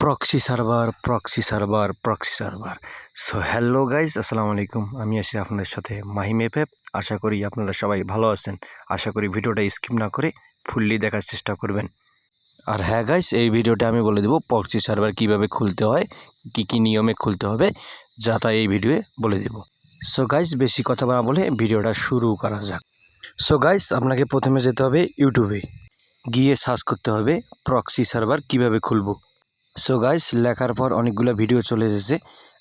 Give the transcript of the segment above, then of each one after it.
Proxy server. So hello guys, আসসালামু আলাইকুম। আমি আছি আপনাদের সাথে মাহিম এফএফ। আশা করি আপনারা সবাই ভালো আছেন। আশা করি ভিডিওটা স্কিপ না করে ফুললি দেখার চেষ্টা করবেন। আর হ্যাঁ গাইজ, এই ভিডিওটা আমি বলে দেবো প্রক্সি সার্ভার কীভাবে খুলতে হয়, কী নিয়মে খুলতে হবে, যাটা এই ভিডিওয়ে বলে দেব। সো গাইজ, বেশি কথা না বলে ভিডিওটা শুরু করা যাক। সো গাইজ, আপনাকে প্রথমে যেতে হবে ইউটিউবে, গিয়ে সার্চ করতে হবে প্রক্সি সার্ভার কীভাবে খুলব। সো গাইস, লেখার পর অনেকগুলো ভিডিও চলে এসেছে।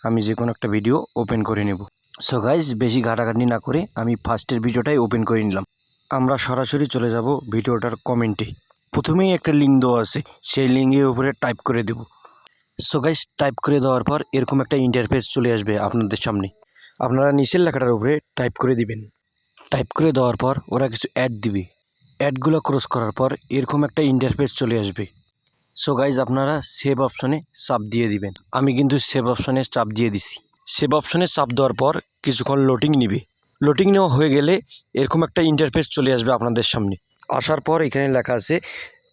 আমি যে কোনো একটা ভিডিও ওপেন করে নেব। সো গাইস, বেশি ঘাটাঘাটি না করে আমি ফার্স্টের ভিডিওটাই ওপেন করে নিলাম। আমরা সরাসরি চলে যাব ভিডিওটার কমেন্টে। প্রথমেই একটা লিঙ্ক দেওয়া আছে, সেই লিঙ্কের উপরে টাইপ করে দেব। সো গাইস, টাইপ করে দেওয়ার পর এরকম একটা ইন্টারফেস চলে আসবে আপনাদের সামনে। আপনারা নিচের লেখাটার উপরে টাইপ করে দিবেন। টাইপ করে দেওয়ার পর ওরা কিছু অ্যাড দিবে। অ্যাডগুলো ক্রস করার পর এরকম একটা ইন্টারফেস চলে আসবে। সো গাইজ, আপনারা সেভ অপশনে চাপ দিয়ে দিবেন। আমি কিন্তু সেভ অপশনে চাপ দিয়ে দিছি। সেভ অপশনে চাপ দেওয়ার পর কিছুক্ষণ লোডিং নিবে। লোডিং নেওয়া হয়ে গেলে এরকম একটা ইন্টারফেস চলে আসবে আপনাদের সামনে। আসার পর এখানে লেখা আছে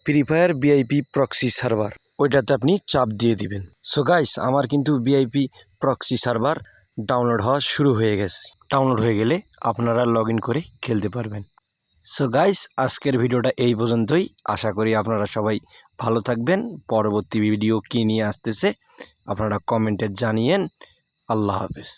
free fire VIP proxy server, ওইটাতে আপনি চাপ দিয়ে দিবেন। সো গাইজ, আমার কিন্তু ভিআইপি প্রক্সি সার্ভার ডাউনলোড হওয়া শুরু হয়ে গেছে। ডাউনলোড হয়ে গেলে আপনারা লগ ইন করে খেলতে পারবেন। সো গাইস, আজকের ভিডিওটা এই পর্যন্তই। আশা করি আপনারা সবাই ভালো থাকবেন। পরবর্তী ভিডিও কী নিয়ে আসতেছে আপনারা কমেন্টে জানিয়েন। আল্লাহ হাফেজ।